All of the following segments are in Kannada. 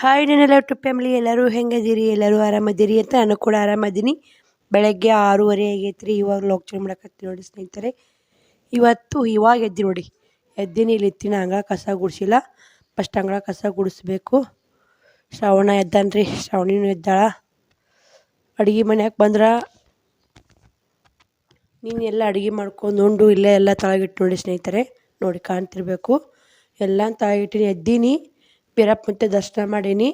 ಹಾಯ್ ನನ್ನೆಲ್ಲ ಯೂಟ್ಯೂಬ್ ಫ್ಯಾಮಿಲಿ ಎಲ್ಲರೂ ಹೆಂಗದಿರಿ? ಎಲ್ಲರೂ ಆರಾಮದಿರಿ ಅಂತ ನಾನು ಕೂಡ ಆರಾಮದೀನಿ. ಬೆಳಗ್ಗೆ 6:30 ಆಗೈತ್ರಿ. ಇವಾಗ ಲೋಕಚನ ಮಾಡಕತ್ತೀನಿ ನೋಡಿ ಸ್ನೇಹಿತರೆ. ಇವಾಗ ಎದ್ದಿ ನೋಡಿ. ಎದ್ದೀನಿ ಇಲ್ಲಿ ಇತ್ತಿನ ಅಂಗಳ ಕಸ ಗುಡಿಸಿಲ್ಲ. ಫಸ್ಟ್ ಅಂಗಳ ಕಸ ಗುಡಿಸ್ಬೇಕು. ಶ್ರಾವಣ ಎದ್ದಾನ್ರಿ, ಶ್ರಾವಣಿನೂ ಎದ್ದಾಳ. ಅಡುಗೆ ಮನ್ಯಾಗ ಬಂದ್ರೆ ನೀನು ಎಲ್ಲ ಅಡುಗೆ ಮಾಡ್ಕೊಂಡು ಉಂಡು ಇಲ್ಲೇ ಎಲ್ಲ ತಳಗಿಟ್ಟು ನೋಡಿ ಸ್ನೇಹಿತರೆ. ನೋಡಿ ಕಾಣ್ತಿರ್ಬೇಕು. ಎಲ್ಲ ತಳಗಿಟ್ಟಿನಿ. ಎದ್ದೀನಿ, ಬೀರಪ್ಪ ಮುಂದೆ ದರ್ಶನ ಮಾಡೀನಿ.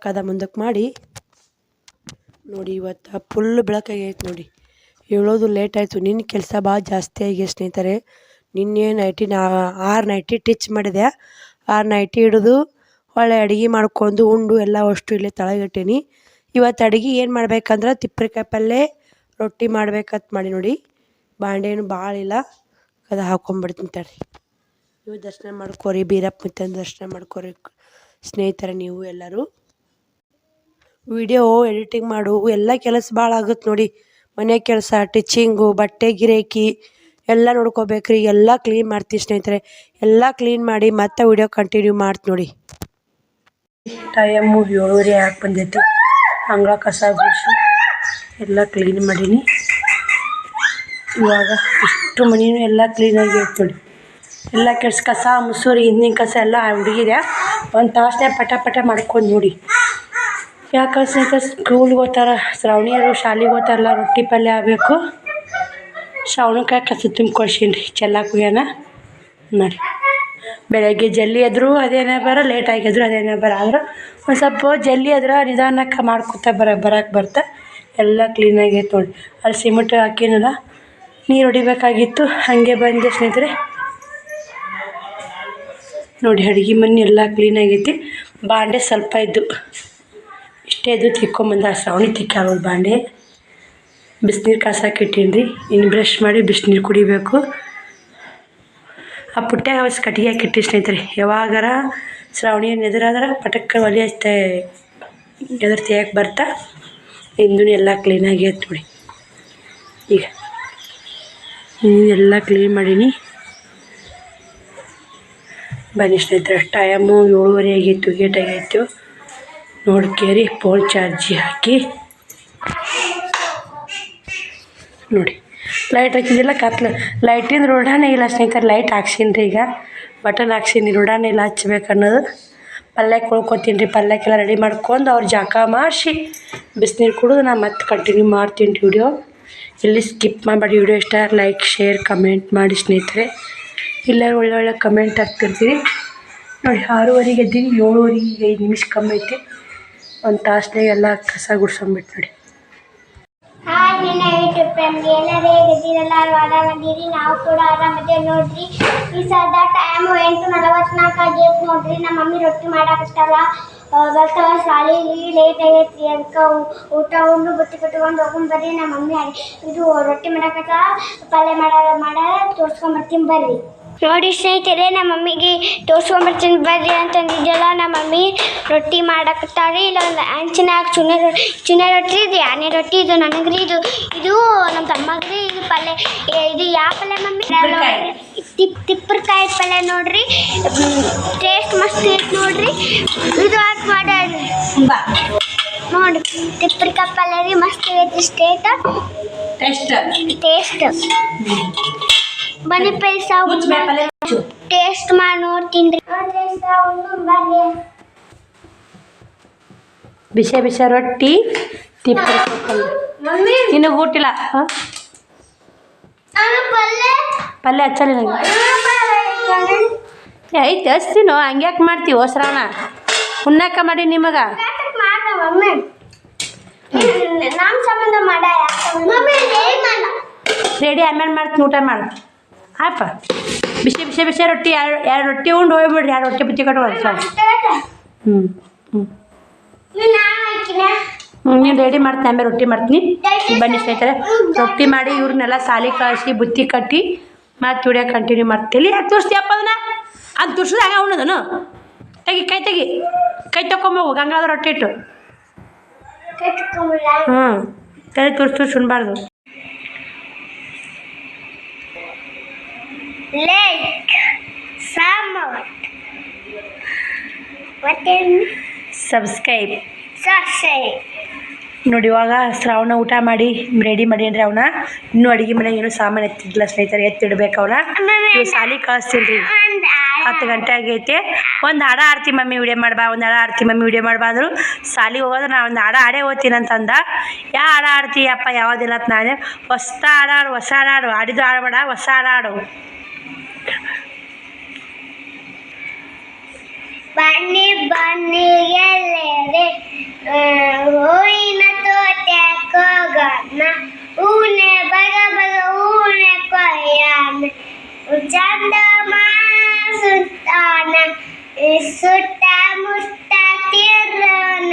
ಕದ ಮುಂದಕ್ಕೆ ಮಾಡಿ ನೋಡಿ. ಇವತ್ತು ಫುಲ್ ಬೆಳಕಾಗೈತೆ ನೋಡಿ. ಹೇಳೋದು ಲೇಟ್ ಆಯಿತು. ನಿನ್ನ ಕೆಲಸ ಭಾಳ ಜಾಸ್ತಿ ಆಗಿ ಸ್ನೇಹಿತರೆ. ನಿನ್ನೆ ನೈಟಿನ 6 ನೈಟಿ ಟಿಚ್ ಮಾಡಿದೆ. 6 ನೈಟಿ ಹಿಡಿದು ಒಳ್ಳೆ ಅಡುಗೆ ಮಾಡ್ಕೊಂಡು ಉಂಡು ಎಲ್ಲ ಅಷ್ಟು ಇಲ್ಲೇ ತಳಗಿಟ್ಟೀನಿ. ಇವತ್ತು ಅಡುಗೆ ಏನು ಮಾಡ್ಬೇಕಂದ್ರೆ ತಿಪ್ಪರಿಕಾಯಿ ಪಲ್ಯ ರೊಟ್ಟಿ ಮಾಡ್ಬೇಕಂತ ಮಾಡಿ ನೋಡಿ. ಬಾಂಡೇನು ಭಾಳ ಇಲ್ಲ, ಕದ ಹಾಕೊಂಡ್ಬಿಡ್ತೀನಿ ತಡ್ರಿ. ನೀವು ದರ್ಶನ ಮಾಡ್ಕೋರಿ, ಬೀರಪ್ಪ ಮುತ್ತನ ದರ್ಶನ ಮಾಡ್ಕೋರಿ ಸ್ನೇಹಿತರೆ. ನೀವು ಎಲ್ಲರೂ ವಿಡಿಯೋ ಎಡಿಟಿಂಗ್ ಮಾಡು ಎಲ್ಲ ಕೆಲಸ ಭಾಳ ಆಗುತ್ತೆ ನೋಡಿ. ಮನೆ ಕೆಲಸ, ಟಿಚಿಂಗು, ಬಟ್ಟೆ ಗಿರೇಕಿ ಎಲ್ಲ ನೋಡ್ಕೋಬೇಕ್ರಿ. ಎಲ್ಲ ಕ್ಲೀನ್ ಮಾಡ್ತೀವಿ ಸ್ನೇಹಿತರೆ. ಎಲ್ಲ ಕ್ಲೀನ್ ಮಾಡಿ ಮತ್ತೆ ವಿಡಿಯೋ ಕಂಟಿನ್ಯೂ ಮಾಡ್ತೀನಿ ನೋಡಿ. ಟೈಮು 7:30 ಆಗಿ ಬಂದೈತಿ. ಅಂಗಳ ಕಸ ಗುಡಿಸಿ ಎಲ್ಲ ಕ್ಲೀನ್ ಮಾಡೀನಿ. ಇವಾಗ ಇಷ್ಟು ಮನೆಯೂ ಎಲ್ಲ ಕ್ಲೀನಾಗಿ ಐತೆ ನೋಡಿ. ಎಲ್ಲ ಕೆಲಸ ಕಸ ಮುಸುರಿ ಹಿಂದಿನ ಕಸ ಎಲ್ಲ ಹುಡುಗಿದೆ. ಒಂದು ತಾಸನ್ಯಾಗ ಪಟ ಮಾಡ್ಕೊಂಡು ನೋಡಿ. ಯಾಕೆ ಸ್ನೇಹಿತರೆ ಸ್ಕೂಲ್ಗೆ ಹೋಗ್ತಾರ, ಶ್ರಾವಣಿಯರು ಶಾಲೆಗೆ ಹೋಗ್ತಾರಲ್ಲ. ರೊಟ್ಟಿ ಪಲ್ಯ ಆಗಬೇಕು. ಶ್ರಾವಣಕಾಯಿ ಕಸ ತುಂಬಿಕೊಳ್ಸೀನಿ ಚೆಲ್ಲಾಕ ಹೋಗ್ಯಾನ ನೋಡಿ. ಬೆಳಗ್ಗೆ ಜಲ್ದಿ ಎದ್ರು ಅದೇನೇ ಬರ, ಲೇಟ್ ಆಗಿದ್ರು ಅದೇನೇ ಬರ. ಆದ್ರೆ ಒಂದು ಸ್ವಲ್ಪ ಜಲ್ದಿ ಎದ್ರೆ ನಿಧಾನಕ್ಕೆ ಮಾಡ್ಕೊತ ಬರಕ್ಕೆ ಬರ್ತಾ ಎಲ್ಲ ಕ್ಲೀನಾಗೈತೆ ನೋಡಿ. ಅಲ್ಲಿ ಸಿಮೆಂಟ್ ಹಾಕಿನಲ್ಲ, ನೀರು ಹೊಡಿಬೇಕಾಗಿತ್ತು, ಹಾಗೆ ಬಂದೆ ಸ್ನೇಹಿತರೆ. ನೋಡಿ ಅಡುಗೆ ಮನೆ ಎಲ್ಲ ಕ್ಲೀನಾಗೈತಿ. ಬಾಂಡೆ ಸ್ವಲ್ಪ ಇದ್ದು, ಇಷ್ಟೇ ಇದ್ದು ತಿಕ್ಕೊಂಬಂದ. ಶ್ರಾವಣಿ ತಿಕ್ಕಾರೋದು ಬಾಂಡೆ. ಬಿಸಿನೀರು ಕಾಸಕ್ಕೆ ಇಟ್ಟೀನಿ ರೀ. ಇನ್ನು ಬ್ರಷ್ ಮಾಡಿ ಬಿಸಿನೀರು ಕುಡಿಬೇಕು. ಆ ಪುಟ್ಟ್ಯಾಗ ಅವತ್ತು ಕಟ್ಟಿಗೆ ಹಾಕಿಟ್ಟಿ ಸ್ನೇಹಿತರೆ. ಯಾವಾಗಾರ ಶ್ರಾವಣಿ ಎದುರಾದ್ರೆ ಪಟಕ್ಕ ಒಲೆ ಹಚ್ತೆ ಎದುರು ತೆಗಿಯಕ್ಕೆ ಬರ್ತಾ. ಇಂದೂ ಎಲ್ಲ ಕ್ಲೀನಾಗಿ ಐತೆ ನೋಡಿ. ಈಗ ಎಲ್ಲ ಕ್ಲೀನ್ ಮಾಡೀನಿ. ಬನ್ನಿ ಸ್ನೇಹಿತರೆ, ಟೈಮು 7:30 ಆಗಿತ್ತು, ಗೇಟ್ ಆಗಿತ್ತು. ನೋಡ್ಕೇರಿ ಫೋನ್ ಚಾರ್ಜಿ ಹಾಕಿ ನೋಡಿ. ಲೈಟ್ ಹಾಕಿದ್ದಿಲ್ಲ, ಕತ್ಲು ಲೈಟಿಂದ ರೋಡಾನೇ ಇಲ್ಲ ಸ್ನೇಹಿತರೆ. ಲೈಟ್ ಹಾಕ್ಸೀನಿ ರೀ. ಈಗ ಬಟನ್ ಹಾಕ್ಸೀನಿ, ರೋಡಾನೇ ಇಲ್ಲ ಹಚ್ಬೇಕು ಅನ್ನೋದು. ಪಲ್ಯಕ್ಕೆ ಕೊಳ್ಕೊತೀನಿ ರೀ. ಪಲ್ಯಕ್ಕೆಲ್ಲ ರೆಡಿ ಮಾಡ್ಕೊಂಡು ಅವ್ರು ಜಾಕ ಮಾಡಿಸಿ ಬಿಸಿನೀರು ಕುಡಿದು ನಾನು ಮತ್ತೆ ಕಂಟಿನ್ಯೂ ಮಾಡ್ತೀನಿ ವಿಡಿಯೋ. ಇಲ್ಲಿ ಸ್ಕಿಪ್ ಮಾಡಬೇಡಿ. ವಿಡಿಯೋ ಇಷ್ಟ ಲೈಕ್, ಶೇರ್, ಕಮೆಂಟ್ ಮಾಡಿ ಸ್ನೇಹಿತರೆ. ಎಲ್ಲರೂ ಒಳ್ಳೊಳ್ಳೆ ಕಮೆಂಟ್ ಹಾಕ್ತಿರ್ತೀರಿ ನೋಡಿ. 6:30 ಎದ್ದೀನಿ. 7:30 5 ನಿಮಿಷ ಕಮ್ಮಿ ಐತಿ. ಒಂದು ತಾಸನಾಗ ಎಲ್ಲ ಕಸ ಗುಡ್ಸೊಂಬಿಟ್ಟು ನೋಡಿ. ಹಾಯ್ ನನ್ನ ಯೂಟ್ಯೂಬ್ ಫ್ಯಾಮಿಲಿ, ಎಲ್ಲರೂ ಹೇಗಿದ್ದೀರಲ್ಲ? ಆರಾಮದ್ದೀರಿ? ನಾವು ಕೂಡ ಆರಾಮದೇವೆ ನೋಡ್ರಿ. ಈ ಸದ ಟೈಮು 8:44 ಆಗೈತೆ ನೋಡ್ರಿ. ನಮ್ಮ ಮಮ್ಮಿ ರೊಟ್ಟಿ ಮಾಡಾಕತ್ತಾಳ. ಬರ್ತಾವ ಶಾಲೆಗೆ, ಲೇಟ್ ಆಗೈತಿ. ಅದಕ್ಕೆ ಊಟ ಉಂಡು ಬುತ್ತಿ ಕಟ್ಕೊಂಡು ಹೋಗೊಂಬರ್ರಿ. ನಮ್ಮ ಮಮ್ಮಿ ಇದು ರೊಟ್ಟಿ ಮಾಡಾಕತ್ತಾಳ, ಪಲ್ಯ ಮಾಡಾರ ತೋರಿಸ್ಕೊಂಬರ್ತೀನಿ ಬರ್ರಿ. ನೋಡಿ ಸ್ನೇಹಿತರೆ, ನಮ್ಮ ಮಮ್ಮಿಗೆ ತೋರಿಸ್ಕೊಂಬರ್ತೀನಿ ಬರ್ರಿ ಅಂತಂದಿದ್ದೆಲ್ಲ. ನಮ್ಮ ಮಮ್ಮಿ ರೊಟ್ಟಿ ಮಾಡಾಕತ್ತಾಳೆ. ಇಲ್ಲ ಒಂದು ಹಂಚಿನಾಗ ಚುನೆ ರೊಟ್ಟಿ ಇದು, ಯಾನೆ ರೊಟ್ಟಿ ಇದು ನನಗ್ರಿ. ಇದು ನಮ್ಮ ತಮ್ಮಗ್ರಿ. ಇದು ಪಲ್ಯ, ಇದು ಯಾವ ಪಲ್ಯ ಮಮ್ಮಿ? ತಿಪ್ಪರ್ಕಾಯಿ ಪಲ್ಯ ನೋಡ್ರಿ. ಟೇಸ್ಟ್ ಮಸ್ತ್ ಐತೆ ನೋಡ್ರಿ. ಇದು ಹಾಕಿ ಮಾಡ್ರಿ ನೋಡಿ. ತಿಪ್ಪರ್ಕಾಯಿ ಪಲ್ಯ ರೀ, ಮಸ್ತ್ ಐತಿ. ಟೇಸ್ಟ್ ಬನ್ನಿ ಪೈಸಾ ಟೇಸ್ಟ್ ಮಾಡಿ ನೋಡ್ತೀನಿ. ಬಿಸಿ ರೊಟ್ಟಿ, ನಿನಗೆ ಊಟಿಲ್ಲ ಪಲ್ಯ ಹಚ್ಚಲ್ಲ ನನಗೆ. ಐತೆ ಹಚ್ತೀನೋ, ಹಂಗ್ಯಾಕೆ ಮಾಡ್ತೀವಿ ಶ್ರಾವಣ? ಉಣ್ಣಾಕ ಮಾಡಿ ನಿಮಗೆ ರೆಡಿ. ಆಮೇಲೆ ಮಾಡ್ತೀನಿ, ಊಟ ಮಾಡಿ ಆಯ್ಪ. ಬಿಸಿ ರೊಟ್ಟಿ ಎರಡು ರೊಟ್ಟಿ ಉಂಡು ಹೋಗ್ಬಿಡ್ರಿ. 2 ರೊಟ್ಟಿ ಬುತ್ತಿ ಕಟ್ಕೊಂಡು ಸರ್. ನೀನು ರೆಡಿ ಮಾಡ್ತೀನಿ, ಆಮೇಲೆ ರೊಟ್ಟಿ ಮಾಡ್ತೀನಿ. ಬನ್ನಿ ಸ್ನೇಹಿತರೆ, ರೊಟ್ಟಿ ಮಾಡಿ ಇವ್ರನ್ನೆಲ್ಲ ಸಾಲಿ ಕಳಿಸಿ ಬುತ್ತಿ ಕಟ್ಟಿ ಮತ್ತೆ ವಿಡಿಯೋ ಕಂಟಿನ್ಯೂ ಮಾಡ್ತೀವಿ. ಯಾಕೆ ತೋರಿಸ್ತೀಯಪ್ಪ ಅದನ್ನ? ಅದು ತುರ್ಸಿದ ಹಂಗೆ ಉಣ್ಣೋದನು? ತೆಗಿ ಕೈ ತಗೊಂಬೋಗು. ಗಂಗಾದ ರೊಟ್ಟಿ ಇಟ್ಟು ತಲೆ ತುರ್ಸಿ ಉಣ್ಬಾರ್ದು. Lake, summer, subscribe. ಸಬ್ಸ್ಕ್ರೈಬ್. ನೋಡಿ ಇವಾಗ ಶ್ರಾವಣ ಊಟ ಮಾಡಿ ರೆಡಿ ಮಾಡಿ ಅಂದರೆ ಅವನ ಇನ್ನೂ ಅಡುಗೆ ಮನೆಗೆ ಏನೂ ಸಾಮಾನು ಎತ್ತಿದ್ದಿಲ್ಲ ಸ್ನೇಹಿತರೆ, ಎತ್ತಿಡ್ಬೇಕು ಅವನ. ಇವು ಸಾಲಿ ಕಳಿಸ್ತೀನಿ ರೀ, 10 ಗಂಟೆ ಆಗೈತೆ. ಒಂದು ಹಾಡ ಆಡ್ತಿ ಮಮ್ಮಿ ವಿಡಿಯೋ ಮಾಡ್ಬಾ, ಒಂದು ಹಾಡ ಆಡ್ತಿ ಮಮ್ಮಿ ವಿಡಿಯೋ ಮಾಡ್ಬಾ ಅಂದರು. ಸಾಲಿಗೆ ಹೋಗೋದು ನಾ ಒಂದು ಹಾಡ ಆಡೇ ಹೋಗ್ತೀನಿ ಅಂತಂದ. ಯಾವ ಹಾಡ ಆಡ್ತೀಯಪ್ಪ ಯಾವುದಿಲ್ಲ ಅಂತ ನಾನು ಹೊಸ ಹಾಡಾಡು, ಹೊಸ ಹಾಡಾಡು, ಆಡಿದ್ದು ಆಡಬೇಡ, ಹೊಸ ಹಾಡಾಡು. ಬನ್ನಿ ಬನ್ನಿ ಎಲ್ಲರೆ ಹೂವಿನ ತೋಟಕ್ಕೆ ಹೋಗೋಣ, ಹೂನೆ ಬಗ ಬಗ ಹೂನೆ ಕೊಯ್ಯೋಣ, ಚಂದ ಸುತ್ತಾನ ಸುತ್ತ ಮುತ್ತ ತಿರೋಣ,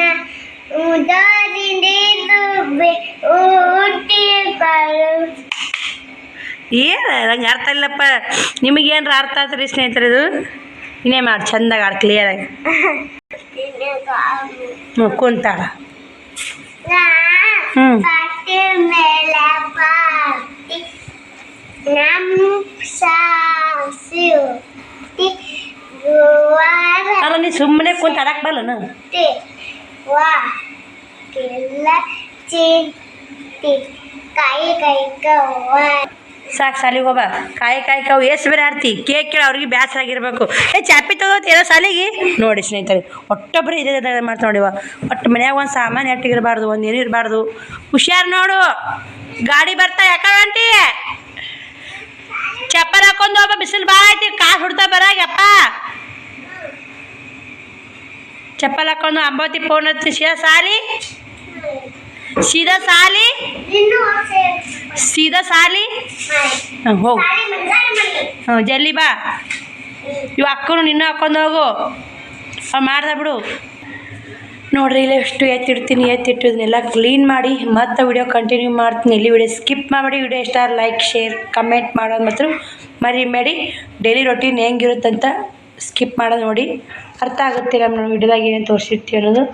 ದೋರಿ ಹುಟ್ಟಿಗಳು. ಏನು ನಂಗೆ ಅರ್ಥ ಇಲ್ಲಪ್ಪ, ನಿಮಗೇನ್ರ ಅರ್ಥ ಆಯ್ತು ಸ್ನೇಹಿತರೆ? ಇದು ಇನ್ನೇ ಮಾಡಿ ಚಂದಾಗ ಆಡು ಕ್ಲಿಯರಾಗಿ. ಕುಂತಾಳ. ಪಾಟಿ ಮೇಲೆ ಪಾಟಿ ನಮ್ಮ ಸಾಸಿ ಅಲ್ಲ ನೀ ಸುಮ್ಮನೆ ಕುಂತ ಆಡಕ್ಕೆ ಬರಲ್ಲನು? ವಾ ಎಲ್ಲ ಚಿಂತಿ ಕೈ ಕೈ ಕವ್ವ. ಸಾಕು ಸಾಲಿಗೆ ಹೋಗ. ಕಾಯಿ ಕಾವು ಎಷ್ಟು ಬೇರೆ ಆಡ್ತಿ? ಕೇಕ್ ಕೇಳಿ ಅವ್ರಿಗೆ ಬೇಸರ ಆಗಿರ್ಬೇಕು. ಚಾಪಿ ತಗೋತಿ ಏನೋ ಸಾಲಿಗೆ. ನೋಡಿ ಸ್ನೇಹಿತರೆ, ಒಟ್ಟೊಬ್ಬರೇ ಇದೇ ಮಾಡ್ತಾ ನೋಡಿವ. ಒಟ್ಟು ಮನ್ಯಾಗ ಒಂದು ಸಾಮಾನು ಎಟ್ಟಿಗಿರಬಾರ್ದು, ಒಂದು ಏನು ಇರಬಾರ್ದು. ಹುಷಾರು ನೋಡು, ಗಾಡಿ ಬರ್ತಾ ಯಾಕಂಟಿ ಚಪ್ಪಲ್ ಹಾಕೊಂಡು ಹೋಗ, ಬಿಸಿಲು ಭಾಳ ಐತಿ, ಕಾಲು ಹುಡ್ತಾ ಬರಾಗಪ್ಪ. ಚಪ್ಪಲ್ ಹಾಕೊಂಡು ಅಂಬೋತಿ ಫೋನ್ ಹಚ್ಚಿ ಸಾಲಿ ಸೀದಾ ಸಾಲಿ ಸೀದಾ ಸಾಲಿ ಹೋಗು. ಜಲ್ದಿ ಬಾ. ಇವು ಅಕ್ಕನು ನಿನ್ನೂ ಹಾಕೊಂಡು ಹೋಗು. ಮಾಡ್ದ ಬಿಡು. ನೋಡ್ರಿ ಇಲ್ಲ ಎಷ್ಟು ಎತ್ತಿಟ್ಟಿದ್ದನ್ನೆಲ್ಲ ಕ್ಲೀನ್ ಮಾಡಿ ಮತ್ತೆ ವಿಡಿಯೋ ಕಂಟಿನ್ಯೂ ಮಾಡ್ತೀನಿ. ಇಲ್ಲಿ ವಿಡಿಯೋ ಸ್ಕಿಪ್ ಮಾಡಿ ವಿಡಿಯೋ ಇಷ್ಟ ಲೈಕ್ ಶೇರ್ ಕಮೆಂಟ್ ಮಾಡೋದು ಮಾತ್ರ ಮರಿಬೇಡಿ. ಡೈಲಿ ರೊಟೀನ್ ಹೆಂಗಿರುತ್ತಂತ ಸ್ಕಿಪ್ ಮಾಡೋದು ನೋಡಿ, ಅರ್ಥ ಆಗುತ್ತೆ ನಮ್ಮ ವಿಡಿಯೋದಾಗ ಏನೇನು ತೋರಿಸಿರ್ತೀವಿ ಅನ್ನೋದು.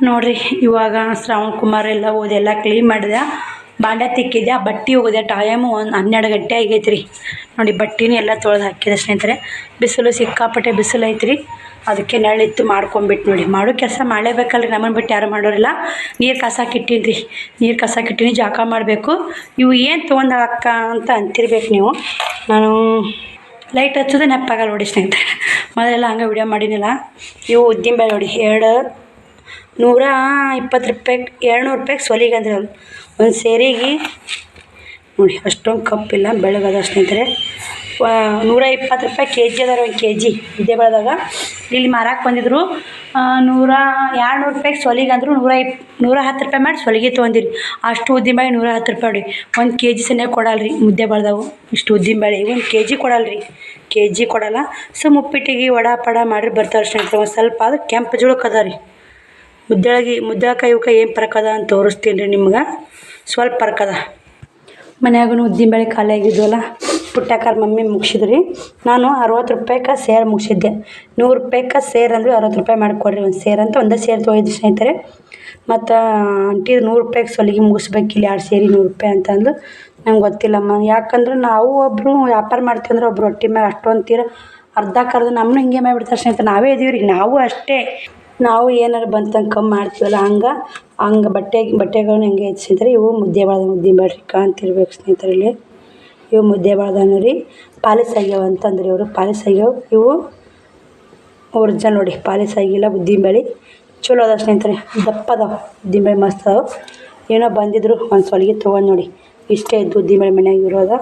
ನೋಡಿರಿ ಇವಾಗ ಶ್ರಾವಣ್ ಕುಮಾರ್ ಎಲ್ಲ ಓದಿ ಎಲ್ಲ ಕ್ಲೀನ್ ಮಾಡಿದೆ, ಬಾಂಡೆ ತಿಕ್ಕಿದೆ, ಬಟ್ಟೆ ಹೋಗಿದೆ. ಟೈಮು 12 ಗಂಟೆ ಆಗೈತೆ ರೀ. ನೋಡಿ ಬಟ್ಟೆನೂ ಎಲ್ಲ ತೊಳೆದು ಹಾಕಿದೆ ಸ್ನೇಹಿತರೆ. ಬಿಸಿಲು ಸಿಕ್ಕಾಪಟ್ಟೆ ಬಿಸಿಲು ಐತ್ರಿ, ಅದಕ್ಕೆ ನೆರಳಿತ್ತು ಮಾಡ್ಕೊಂಬಿಟ್ಟು. ನೋಡಿ ಮಾಡೋ ಕೆಲಸ ಮಾಡಲೇಬೇಕಲ್ರಿ, ನಮ್ಮನ್ನು ಬಿಟ್ಟು ಯಾರು ಮಾಡೋರಿಲ್ಲ. ನೀರು ಕಸಾಕಿಟ್ಟೀನಿ ರೀ, ನೀರು ಕಸಾಕಿಟ್ಟೀನಿ, ಜಾಕ ಮಾಡಬೇಕು. ಇವು ಏನು ತೊಗೊಂಡು ಅಕ್ಕ ಅಂತ ಅಂತಿರ್ಬೇಕು ನೀವು. ನಾನು ಲೈಟ್ ಹಚ್ಚೋದು ನೆಪ್ಪಾಗಲ್ಲ ನೋಡಿ ಸ್ನೇಹಿತರೆ. ಮೊದಲೆಲ್ಲ ಹಂಗೆ ವಿಡಿಯೋ ಮಾಡಿನಿಲ್ಲ. ಇವು ಉದ್ದಿನಬೇಳೆ ನೋಡಿ, 120 ರೂಪಾಯಿ 200 ರೂಪಾಯಿಗೆ ಸೊಲಿಗೆ ಅಂದ್ರೆ ಅವ್ರು ಒಂದು ಸೇರಿಗೆ ನೋಡಿ ಅಷ್ಟೊಂದು ಕಪ್ಪಿಲ್ಲ, ಬೆಳಗದ ಸ್ನೇಹಿತರೆ. 120 ರೂಪಾಯಿ ಕೆಜಿ ಅದಾರ, 1 ಕೆಜಿ ಇದೇ ಬೆಳೆದಾಗ. ಇಲ್ಲಿ ಮಾರಕ್ಕೆ ಬಂದಿದ್ರು 200 ರೂಪಾಯಿಗೆ ಸೊಲಿಗೆ ಅಂದರು. 110 ರೂಪಾಯಿ ಮಾಡಿ ಸೊಲಿಗೆ ತೊಗೊಂಡಿರಿ. ಅಷ್ಟು ಉದ್ದಿನಬೇಳೆ 110 ರೂಪಾಯಿ ನೋಡಿ. 1 ಕೆಜಿ ಸನಿಯಾಗಿ ಕೊಡಲ್ರಿ ಮುದ್ದೆ ಬೆಳೆದವು. ಇಷ್ಟು ಉದ್ದಿನಬೇಳೆ 1 ಕೆಜಿ ಕೊಡಲ್ರಿ, ಕೆಜಿ ಕೊಡಲ್ಲ. ಸೊ ಉಪ್ಪಿಟ್ಟಿಗೆ ವಡ ಪಡ ಮಾಡಿ ಬರ್ತಾರೆ ಸ್ನೇಹಿತರೆ. ಒಂದು ಸ್ವಲ್ಪ ಅದು ಕೆಂಪು ಜುಳಕ್ಕೆ ಅದ ರೀ. ಮುದ್ದಳಕಾಯಿ ಇವಕ್ಕೆ ಏನು ಫರಕ್ ಅದ ಅಂತ ತೋರಿಸ್ತೀನಿ ರೀ ನಿಮ್ಗೆ. ಸ್ವಲ್ಪ ಫರಕ್ ಅದ. ಮನ್ಯಾಗೂ ಉದ್ದಿನಬೇಳೆ ಖಾಲಿ ಆಗಿದ್ವಲ್ಲ, ಪುಟ್ಟಕ್ಕಾರ ಮಮ್ಮಿ ಮುಗಿಸಿದ್ರಿ. ನಾನು 60 ರೂಪಾಯಿಗೆ ಸೇರು ಮುಗಿಸಿದ್ದೆ. 100 ರೂಪಾಯಿಗೆ ಸೇರು ಅಂದರೆ 60 ರೂಪಾಯಿ ಮಾಡಿಕೊಡ್ರಿ ಒಂದು ಸೇರು ಅಂತ. ಒಂದೇ ಸೇರು ತೊಗೊಯ್ದು ಸ್ನೇಹಿತರೆ. ಮತ್ತು ಅಂಟಿ 100 ರೂಪಾಯಿಗೆ ಸೊಲಿಗೆ ಮುಗಿಸ್ಬೇಕಿಲ್ಲ, 2 ಸೇರಿ 100 ರೂಪಾಯಿ ಅಂತಂದು. ನಂಗೆ ಗೊತ್ತಿಲ್ಲಮ್ಮ, ಯಾಕಂದ್ರೆ ನಾವು ಒಬ್ಬರು ವ್ಯಾಪಾರ ಮಾಡ್ತೀವಿ ಅಂದ್ರೆ ಒಬ್ರು ರೊಟ್ಟಿ ಮ್ಯಾಗ ಅಷ್ಟೊಂದು ತೀರ ಅರ್ಧಕ್ಕರ್ಧ ನಮ್ಮನ್ನು ಹಿಂಗೆ ಮಾಡಿಬಿಡ್ತಾರೆ ಸ್ನೇಹಿತರೆ. ನಾವೇ ಇದೀವಿ ರೀ, ನಾವು ಅಷ್ಟೇ. ನಾವು ಏನಾರು ಬಂತಂಗೆ ಕಮ್ಮಿ ಮಾಡ್ತೀವಲ್ಲ, ಹಂಗೆ ಬಟ್ಟೆಗಳನ್ನ ಹೆಂಗೆ ಹೆಚ್ಚಿದ್ರೆ. ಇವು ಮುದ್ದೆ ಉದ್ದಿನಬೇಳೆ ಕಾಣ್ತಿರ್ಬೇಕು ಸ್ನೇಹಿತರೆ. ಇಲ್ಲಿ ಇವು ಮುದ್ದೆ ಬೆಳೆದನು ರೀ. ಪಾಲಿಸ್ ಆಗ್ಯಾವ ಅಂತಂದ್ರೆ ಇವರು ಪಾಲಿಸ್ ಆಗ್ಯಾವ. ಇವು ಒರಿಜಿನಲ್ ನೋಡಿ, ಪಾಲಿಸ್ ಆಗಿಲ್ಲ ಉದ್ದಿನಬೇಳೆ. ಚಲೋ ಅದ ಸ್ನೇಹಿತರೆ, ದಪ್ಪ ಅದಾವ ಉದ್ದಿನಬೇಳೆ, ಮಸ್ತ್ ಅದಾವ. ಏನೋ ಬಂದಿದ್ರು ಒಂದು ಸೊಲಿಗೆ ತೊಗೊಂಡು ನೋಡಿ, ಇಷ್ಟೇ ಇದ್ದು ಉದ್ದಿನಬೇಳೆ ಮನ್ಯಾಗ ಇರೋದ.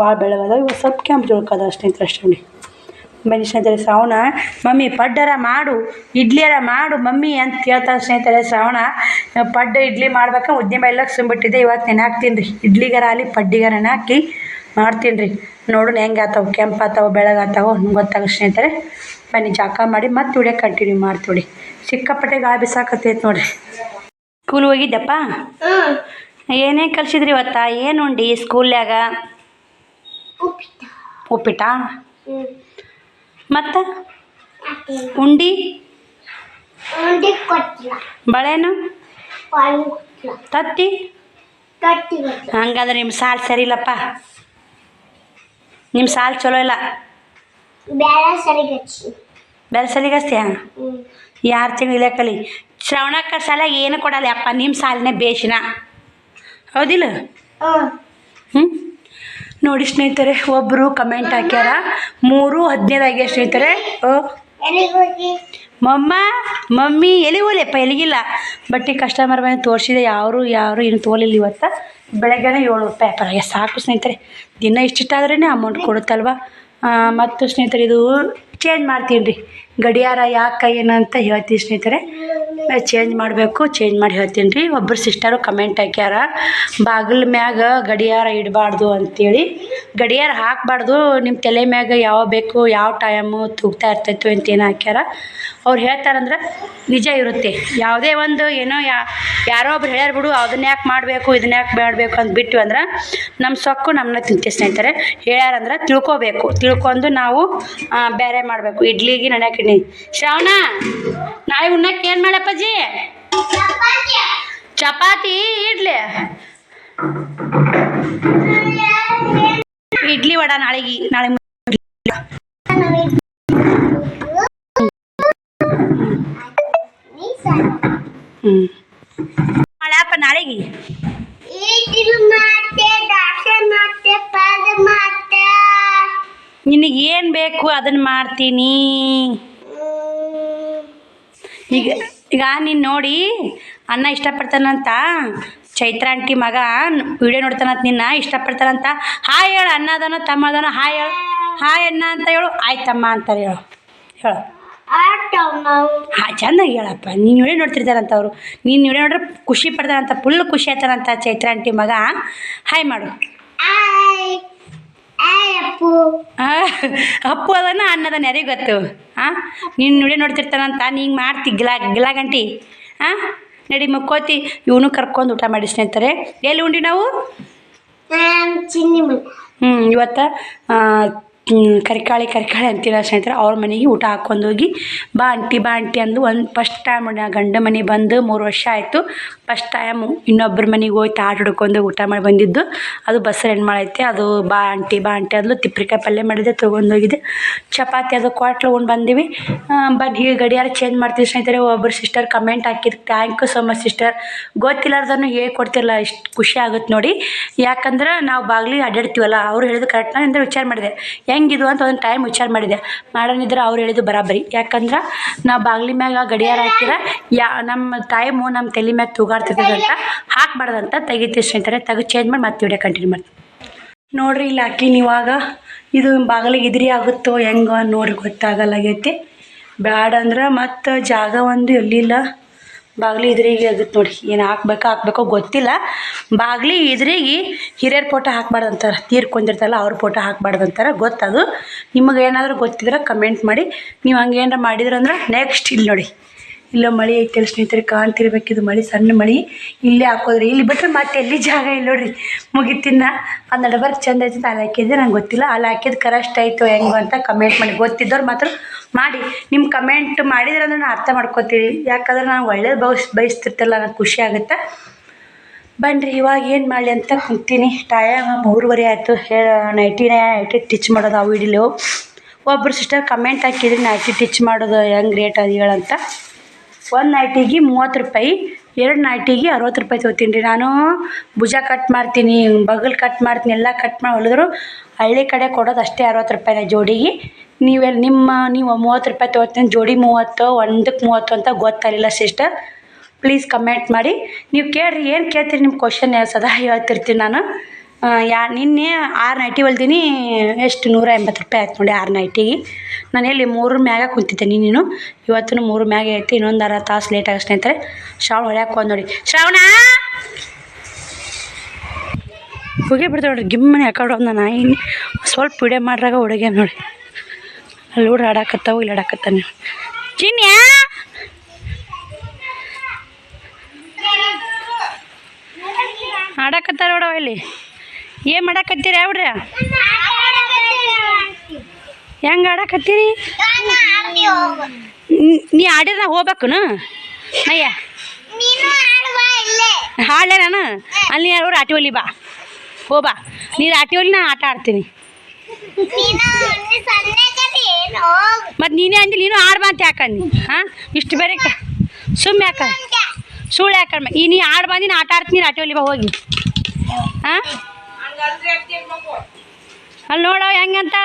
ಭಾಳ ಬೆಳಗದ. ಇವು ಸ್ವಲ್ಪ ಕೆಂಪು ಜೋಳ್ಕದ ಸ್ನೇಹಿತರೆ, ಅಷ್ಟೇ ನೋಡಿ. ಬನ್ನಿ ಸ್ನೇಹಿತರೆ, ಶ್ರಾವಣ ಮಮ್ಮಿ ಪಡ್ಡರ ಮಾಡು, ಇಡ್ಲಿಯರ ಮಾಡು ಮಮ್ಮಿ ಅಂತ ಕೇಳ್ತಾರೆ ಸ್ನೇಹಿತರೆ. ಶ್ರಾವಣ ಪಡ್ಡು ಇಡ್ಲಿ ಮಾಡ್ಬೇಕು, ಉದ್ದಿನಬೇಳೆ ಎಲ್ಲ ಸುಂಬಿಟ್ಟಿದ್ದೆ. ಇವತ್ತು ನೆನೆ ಹಾಕ್ತೀನಿ ರೀ, ಇಡ್ಲಿಗಾರ ಅಲ್ಲಿ ಪಡ್ಡಿಗಾರ ಹಾಕಿ ಮಾಡ್ತೀನಿ ರೀ. ನೋಡೋಣ ಹೆಂಗೆ ಆತಾವೆ, ಕೆಂಪು ಆತಾವೆ ಬೆಳಗಾತಾವೆ ಗೊತ್ತಾಗ ಸ್ನೇಹಿತರೆ. ಬನ್ನಿ ಜಾಕ ಮಾಡಿ ಮತ್ತೆ ವಿಡಿಯೋ ಕಂಟಿನ್ಯೂ ಮಾಡ್ತೀವಿ. ಸಿಕ್ಕಾಪಟ್ಟೆ ಗಾಳಿ ಬಿಸಾಕತ್ತೈತೆ ನೋಡಿರಿ. ಸ್ಕೂಲ್ ಹೋಗಿದ್ದೆಪ್ಪ? ಏನೇ ಕಲಿಸಿದ್ರಿ ಇವತ್ತ? ಏನು ಉಂಡು ಸ್ಕೂಲ್ಯಾಗ? ಉಪ್ಪಿಟ್ಟ ಮತ್ತು ಉಂಡಿ ಬಳೆನು ತತ್ತಿ. ಹಂಗಾದ್ರೆ ನಿಮ್ಮ ಸಾಲು ಸರಿ ಇಲ್ಲಪ್ಪ, ನಿಮ್ಮ ಸಾಲು ಚಲೋ ಇಲ್ಲ. ಬೇರೆ ಸಲಿಗೆ ಹಚ್ತೀಯ? ಯಾರು ತಿಂಗಳು ಇಲ್ಲ ಕಲಿ ಶ್ರವಣಕ್ಕ ಸಾಲ ಏನು ಕೊಡಲ್ಲ ಅಪ್ಪ ನಿಮ್ಮ ಸಾಲನೇ ಬೇಷಿನ ಹೌದಿಲ್ಲ ನೋಡಿ ಸ್ನೇಹಿತರೆ ಒಬ್ಬರು ಕಮೆಂಟ್ ಹಾಕ್ಯಾರ 3:15 ಆಗ್ಯ ಸ್ನೇಹಿತರೆ ಮಮ್ಮಿ ಎಲ್ಲಿ ಹೋಗ್ಲಿಪ್ಪ ಎಲ್ಲಿಗಿಲ್ಲ ಬಟ್ ಈ ಕಸ್ಟಮರ್ ಬಂದು ತೋರಿಸಿದೆ ಯಾರು ಏನು ತೋಲಿಲ್ಲ ಇವತ್ತು ಬೆಳಗ್ಗೆನೇ 7 ರೂಪಾಯಿ ವ್ಯಾಪಾರ ಸಾಕು ಸ್ನೇಹಿತರೆ ದಿನ ಇಷ್ಟಿಷ್ಟಾದ್ರೇ ಅಮೌಂಟ್ ಕೊಡುತ್ತಲ್ವ ಮತ್ತು ಸ್ನೇಹಿತರೆ ಇದು ಚೇಂಜ್ ಮಾಡ್ತೀನಿ ರೀ ಗಡಿಯಾರ ಯಾಕೆ ಏನಂತ ಹೇಳ್ತೀವಿ ಸ್ನೇಹಿತರೆ ಚೇಂಜ್ ಮಾಡಬೇಕು ಚೇಂಜ್ ಮಾಡಿ ಹೇಳ್ತೀನಿ ರೀ ಒಬ್ಬರು ಸಿಸ್ಟರು ಕಮೆಂಟ್ ಹಾಕ್ಯಾರ ಬಾಗಿಲ ಮ್ಯಾಗ ಗಡಿಯಾರ ಇಡಬಾರ್ದು ಅಂಥೇಳಿ ಗಡಿಯಾರ ಹಾಕಬಾರ್ದು ನಿಮ್ಮ ತಲೆ ಮ್ಯಾಗ ಯಾವ ಬೇಕು ಯಾವ ಟೈಮು ತೂಗ್ತಾ ಇರ್ತೈತೆ ಅಂತೇನು ಹಾಕ್ಯಾರ ಅವ್ರು ಹೇಳ್ತಾರಂದ್ರೆ ನಿಜ ಇರುತ್ತೆ ಯಾವುದೇ ಒಂದು ಏನೋ ಯಾರೋ ಒಬ್ರು ಹೇಳ್ಯಾರ ಬಿಡು ಅದನ್ನ ಯಾಕೆ ಮಾಡಬೇಕು ಇದನ್ನ ಯಾಕೆ ಮಾಡಬೇಕು ಅಂತ ಬಿಟ್ಟು ಅಂದ್ರೆ ನಮ್ಮ ಸೊಕ್ಕು ನಮ್ಮನ್ನ ತಿಂತೀವಿ ಸ್ನೇಹಿತರೆ ಹೇಳ್ಯಾರಂದ್ರೆ ತಿಳ್ಕೊಂಡು ನಾವು ಬೇರೆ ಮಾಡಬೇಕು ಇಡ್ಲಿಗೆ ನಡ್ಯಾಕಿನಿ ಶ್ರಾವಣ ನಾಳೆ ಉಣ್ಣಕ್ಕೆ ಏನು ಮಾಡಪ್ಪಾಜಿ ಚಪಾತಿ ಇಡ್ಲಿ ವಡ ನಾಳೆ ಮಳೆಪ್ಪ ನಾಳೆಗೆ ನಿನಗೆ ಏನು ಬೇಕು ಅದನ್ನು ಮಾಡ್ತೀನಿ ಈಗ ನೀನು ನೋಡಿ ಅನ್ನ ಇಷ್ಟಪಡ್ತಾನಂತ ಚೈತ್ರ ಆಂಟಿ ಮಗ ವಿಡಿಯೋ ನೋಡ್ತಾನಂತ ನಿನ್ನ ಇಷ್ಟಪಡ್ತಾನಂತ ಹಾಯ್ ಹೇಳು ಅನ್ನ ಅದನೋ ತಮ್ಮ ಅದನೋ ಹಾಯ್ ಹೇಳು ಹಾಯ್ ಅನ್ನ ಅಂತ ಹೇಳು ಆಯ್ತಮ್ಮ ಅಂತಾರೆ ಹೇಳು ಚೆನ್ನಾಗಿ ಹೇಳಪ್ಪ ನೀನು ವಿಡಿಯೋ ನೋಡ್ತಿರ್ತಾರಂತ ಅವರು ನೀನು ವಿಡಿಯೋ ನೋಡ್ರೆ ಖುಷಿ ಪಡ್ತಾರಂತ ಫುಲ್ ಖುಷಿ ಆಯ್ತಾರಂತ ಚೈತ್ರ ಆಂಟಿ ಮಗ ಹಾಯ್ ಮಾಡು ಅಪ್ಪು ಅದನ್ನ ಅನ್ನದನ್ನ ಯಾರಿಗೆ ಗೊತ್ತು ನೀನು ವಿಡಿಯೋ ನೋಡ್ತಿರ್ತಾನಂತ ನೀನು ಮಾಡ್ತಿ ಗಿಲಾ ಗಂಟಿ ನಡಿ ಮುಕ್ಕೋತಿ ಇವನು ಕರ್ಕೊಂಡು ಊಟ ಮಾಡಿ ಸ್ನೇಹಿತರೆ ಎಲ್ಲಿ ಉಂಡಿ ನಾವು ಇವತ್ತು ಕರಿಕಾಳಿ ಅಂತೀರ ಸ್ನೇಹಿತರೆ ಅವ್ರ ಮನೆಗೆ ಊಟ ಹಾಕ್ಕೊಂಡು ಹೋಗಿ ಬಾ ಆಂಟಿ ಅಂದು ಒಂದು ಫಸ್ಟ್ ಟೈಮ್ ಗಂಡ ಮನೆ ಬಂದು 3 ವರ್ಷ ಆಯಿತು ಫಸ್ಟ್ ಟೈಮ್ ಇನ್ನೊಬ್ಬರ ಮನೆಗೆ ಹೋಗಿ ತಾಟ ಹಿಡ್ಕೊಂಡು ಊಟ ಮಾಡಿ ಬಂದಿದ್ದು ಅದು ಬಸ್ಸಲ್ಲಿ ಹೆಣ್ಮಾಳು ಐತೆ ಅದು ಬಾ ಆಂಟಿ ಅಂದ್ಲು ತಿಪ್ಪಿಕಾಯಿ ಪಲ್ಯ ಮಾಡಿದ್ದೆ ತೊಗೊಂಡೋಗಿದ್ದೆ ಚಪಾತಿ ಅದು ಕ್ವಾಟ್ಲು ಉಂಡು ಬಂದೀವಿ ಈಗ ಗಡಿಯಾರ ಚೇಂಜ್ ಮಾಡ್ತೀವಿ ಸ್ನೇಹಿತರೆ ಒಬ್ಬರು ಸಿಸ್ಟರ್ ಕಮೆಂಟ್ ಹಾಕಿದ್ರು thank you so much sister ಗೊತ್ತಿಲ್ಲಾರ್ದನ್ನು ಹೇಳ್ಕೊಡ್ತಿರಲ್ಲ ಇಷ್ಟು ಖುಷಿ ಆಗುತ್ತೆ ನೋಡಿ ಯಾಕಂದ್ರೆ ನಾವು ಬಾಗಿಲಿಗೆ ಅಡ್ಡಾಡ್ತೀವಲ್ಲ ಅವ್ರು ಹೇಳಿದ್ದು ಕರೆಕ್ಟ್ ನಾನು ಅಂದರೆ ವಿಚಾರ ಮಾಡಿದೆ ಹೆಂಗಿದು ಅಂತ ಒಂದು ಟೈಮ್ ವಿಚಾರ ಮಾಡಿದೆ ಮಾಡೋನಿದ್ರೆ ಅವ್ರು ಹೇಳಿದ್ದು ಬರಾಬರಿ ಯಾಕಂದ್ರೆ ನಾವು ಬಾಗಿಲಿ ಮ್ಯಾಗ ಗಡಿಯಾರ ಹಾಕಿರ ನಮ್ಮ ಟೈಮು ನಮ್ಮ ತಲೆ ಮ್ಯಾಗ ತೂಗಾಡ್ತಿರ್ತದೆ ಅಂತ ಹಾಕ್ಬಾರ್ದಂತ ತೆಗಿತೀವಿ ಸ್ನೇಹಿತರೆ ತೆಗೆದು ಚೇಂಜ್ ಮಾಡಿ ಮತ್ತೆ ವಿಡಿಯೋ ಕಂಟಿನ್ಯೂ ಮಾಡ್ತೀವಿ ನೋಡಿರಿ ಇಲ್ಲಿ ಹಾಕಿನಿ ಇವಾಗ ಇದು ಬಾಗಿಲಿಗೆ ಇದ್ರಿ ಆಗುತ್ತೋ ಹೆಂಗೋ ನೋಡಿ ಗೊತ್ತಾಗಲ್ಲಾಗೈತಿ ಬ್ಯಾಡ ಅಂದ್ರೆ ಮತ್ತು ಜಾಗ ಒಂದು ಎಲ್ಲಿಲ್ಲ ಬಾಗಿಲಿ ಇದ್ರಿಗೆ ಆಗುತ್ತೆ ನೋಡಿ ಏನು ಹಾಕ್ಬೇಕೋ ಗೊತ್ತಿಲ್ಲ ಬಾಗಿಲಿ ಇದ್ರಿಗೆ ಹಿರಿಯರ ಫೋಟೋ ಹಾಕ್ಬಾರ್ದಂತಾರೆ ತೀರ್ಕೊಂಡಿರ್ತಾರಲ್ಲ ಅವ್ರ ಫೋಟೋ ಹಾಕ್ಬಾರ್ದಂತಾರೆ ಗೊತ್ತದು ನಿಮಗೆ ಏನಾದರೂ ಗೊತ್ತಿದ್ರೆ ಕಮೆಂಟ್ ಮಾಡಿ ನೀವು ಹಂಗೆ ಏನಾರ ಮಾಡಿದ್ರಂದ್ರೆ ನೆಕ್ಸ್ಟ್ ಇಲ್ಲಿ ನೋಡಿ ಇಲ್ಲೋ ಮಳೆ ಐತೆ ಸ್ನೇಹಿತರೆ ಕಾಣ್ತಿರ್ಬೇಕಿದು ಮಳೆ ಸಣ್ಣ ಮಳೆ ಇಲ್ಲೇ ಹಾಕೋದ್ರಿ ಇಲ್ಲಿ ಬಿಟ್ಟರೆ ಮತ್ತೆ ಎಲ್ಲಿ ಜಾಗ ಇಲ್ಲ ನೋಡ್ರಿ ಮುಗಿತಿನ್ನ ಅದು ನಡಬರ್ಕ್ ಚಂದ ಐತಿ ಅಲ್ಲಿ ಹಾಕಿದ್ದೆ ನಂಗೆ ಗೊತ್ತಿಲ್ಲ ಅಲ್ಲಿ ಹಾಕಿದ್ದು ಕರೆಕ್ಟ್ ಆಯಿತು ಹೆಂಗು ಅಂತ ಕಮೆಂಟ್ ಮಾಡಿ ಗೊತ್ತಿದ್ದವ್ರು ಮಾತ್ರ ಮಾಡಿ ನಿಮ್ಮ ಕಮೆಂಟ್ ಮಾಡಿದ್ರೆ ಅಂದ್ರೆ ನಾನು ಅರ್ಥ ಮಾಡ್ಕೋತೀವಿ ಯಾಕಂದ್ರೆ ನಾನು ಒಳ್ಳೇದು ಬಯಸ್ತಿರ್ತಲ್ಲ ನನಗೆ ಖುಷಿ ಆಗುತ್ತೆ ಬನ್ನಿರಿ ಇವಾಗ ಏನು ಮಾಡಲಿ ಅಂತ ಕುಂತೀನಿ ಟೈಮ್ 3:30 ಆಯಿತು ನೈಟಿ ಟಿಚ್ ಮಾಡೋದು ಅವು ಹಿಡಿಲು ಒಬ್ಬರು ಸಿಸ್ಟರ್ ಕಮೆಂಟ್ ಹಾಕಿದ್ರಿ ನೈಟಿ ಟಿಚ್ ಮಾಡೋದು ಹೆಂಗೆ ರೇಟ್ ಅದು ಹೇಳಂತ ಒಂದು ನೈಟಿಗೆ 30 ರೂಪಾಯಿ 2 ನೈಟಿಗೆ 60 ರೂಪಾಯಿ ತೊಗೊತೀನಿ ರೀ ನಾನು ಭುಜ ಕಟ್ ಮಾಡ್ತೀನಿ ಬಗಲ್ ಕಟ್ ಮಾಡ್ತೀನಿ ಎಲ್ಲ ಕಟ್ ಮಾಡಿ ಹೊಲಿದ್ರು ಹಳ್ಳಿ ಕಡೆ ಕೊಡೋದು ಅಷ್ಟೇ 60 ರೂಪಾಯಿನ ಜೋಡಿಗೆ ನೀವು 30 ರೂಪಾಯಿ ತೊಗೊತೀನಿ ಜೋಡಿ 30 ಒಂದಕ್ಕೆ 30 ಅಂತ ಗೊತ್ತಾಗಲಿಲ್ಲ ಸಿಸ್ಟರ್ ಪ್ಲೀಸ್ ಕಮೆಂಟ್ ಮಾಡಿ ನೀವು ಕೇಳಿರಿ ಏನು ಕೇಳ್ತೀರಿ ನಿಮ್ಮ ಕ್ವಶನ್ ಸದಾ ಹೇಳ್ತಿರ್ತೀನಿ ನಾನು ನಿನ್ನೆ 6 ನೈಟಿ ಹೊಲ್ದೀನಿ ಎಷ್ಟು 180 ರೂಪಾಯಿ ಆಯ್ತು ನೋಡಿ 6 ನೈಟಿಗೆ ನಾನು ಎಲ್ಲಿ 3 ಮ್ಯಾಗ ಕುಂತಿದ್ದೆ ನೀನು ಇವತ್ತು 3 ಮ್ಯಾಗ ಐತಿ ಇನ್ನೊಂದು ಅರ್ಧ ತಾಸು ಲೇಟ್ ಆಗ ಸ್ನೇಹಿತರೆ ಶ್ರಾವಣ ಹೊಳ್ಯಾಕೆ ಬಂದು ನೋಡಿ ಶ್ರಾವಣ ಹೋಗೇ ಬಿಡ್ತಾವೆ ನೋಡ್ರಿ ಗಿಮ್ಮನೆ ಯಾಕಡೆ ಒಂದು ನಾಯಿ ಸ್ವಲ್ಪ ವಿಡಿಯೋ ಮಾಡ್ರಾಗ ಹುಡುಗ ನೋಡಿ ಅಲ್ಲಿ ಹುಡ್ರು ಆಡಾಕತ್ತಾವು ಇಲ್ಲಿ ಆಡಾಕತ್ತಾನೆ ಚಿನ್ಯಾ ಆಡಾಕತ್ತಾರ ನೋಡವ ಇಲ್ಲಿ ಏನು ಮಾಡಾಕತ್ತೀರಿ ಯಾವ್ರಿ ಹೆಂಗೆ ಆಡಾಕತ್ತೀರಿ ನೀ ಆಡಿದ್ರೆ ಹೋಗ್ಬೇಕು ಅಯ್ಯ ಹಾಡಲೇ ನಾನು ಅಲ್ಲಿ ಯಾರು ಆಟಿ ಒಲಿ ಬಾ ಬಾ ನೀರು ಆಟಿ ಒಲಿ ನಾ ಆಟ ಆಡ್ತೀನಿ ಮತ್ತು ನೀನೇ ಅಂದಿ ನೀನು ಆಡ್ಬಾ ಅಂತ ಯಾಕಂದು ಹಾಂ ಇಷ್ಟು ಬೇರೆ ಸುಮ್ಮನೆ ಯಾಕ ಸುಳ್ಳು ಯಾಕಮ್ಮ ಈ ನೀ ಆಡ್ ಬಂದು ನೀನು ಆಟ ಆಡ್ತೀನಿ ರಾಟಿ ಒಲಿ ಬಾ ಹೋಗಿ ಹಾಂ ಅಲ್ಲಿ ನೋಡೋ ಹೆಂಗಂತ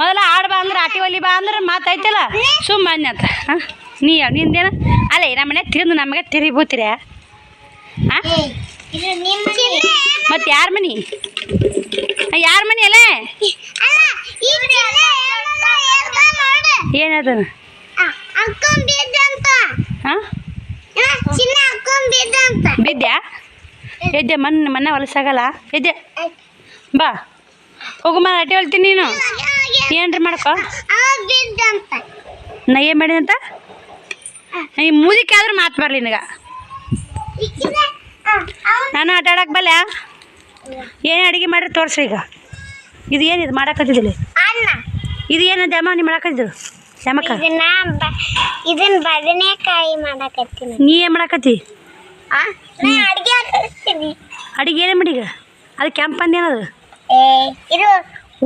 ಮೊದಲ ಆಡ್ಬಾ ಅಂದ್ರೆ ರಾಟಿ ಒಲಿ ಬಾ ಅಂದ್ರೆ ಮಾತಾಯ್ತಲ್ಲ ಸುಮ್ಮ ಅಂದೆ ಅಂತ ಹಾಂ ನೀ ನಿಂದೇನು ಅಲ್ಲೇ ನಮ್ಮ ಮನೆ ತಿಂದು ನಮಗೆ ತಿರಿಬೋತೀರ ಹಾಂ ಮತ್ತು ಯಾರ ಮನೆ ಅಲ್ಲೇ ಏನದ ಹಾಂ ಬಿದ್ದ್ಯಾ ಎದ್ದೆ ಮನ್ನ ಹೊಲಸಾಗಲ್ಲ ಎದ್ದೆ ಬಾ ಹೋಗಮ್ಮ ರಾಟಿ ಹೊಲ್ತೀನಿ ನೀನು ಏನ್ರಿ ಮಾಡ್ಕೊ ನಾ ಏನು ಮಾಡಿದಂತ ಈ ಮುದಿಕೆ ಆದ್ರೂ ಮಾತು ಬರಲಿ ನಿನಗ ನಾನು ಆಟ ಆಡಕ್ಕೆ ಬಲ್ಲ ಏನೇ ಅಡುಗೆ ಮಾಡ್ರಿ ತೋರಿಸ್ರಿ ಈಗ ಇದು ಏನಿದು ಮಾಡಾಕತ್ತಿದ್ದಿಲ್ಲ ಇದು ಏನಂತ ಅಮ್ಮ ನೀವು ಮಾಡಾಕತ್ತಿದ್ರು ಯಮಕ್ಕ ಇದನ್ನ ಬದನೆಕಾಯಿ ಮಾಡಕತ್ತೀನಿ ನೀ ಏನು ಮಾಡಾಕತ್ತಿ ಅಡಿಗೆ ಹಾಕಿಸ್ತೀನಿ ಅಡುಗೆ ಏನೇ ಮಾಡಿ ಈಗ ಅದು ಕೆಂಪಂದು ಏನದು ಇದು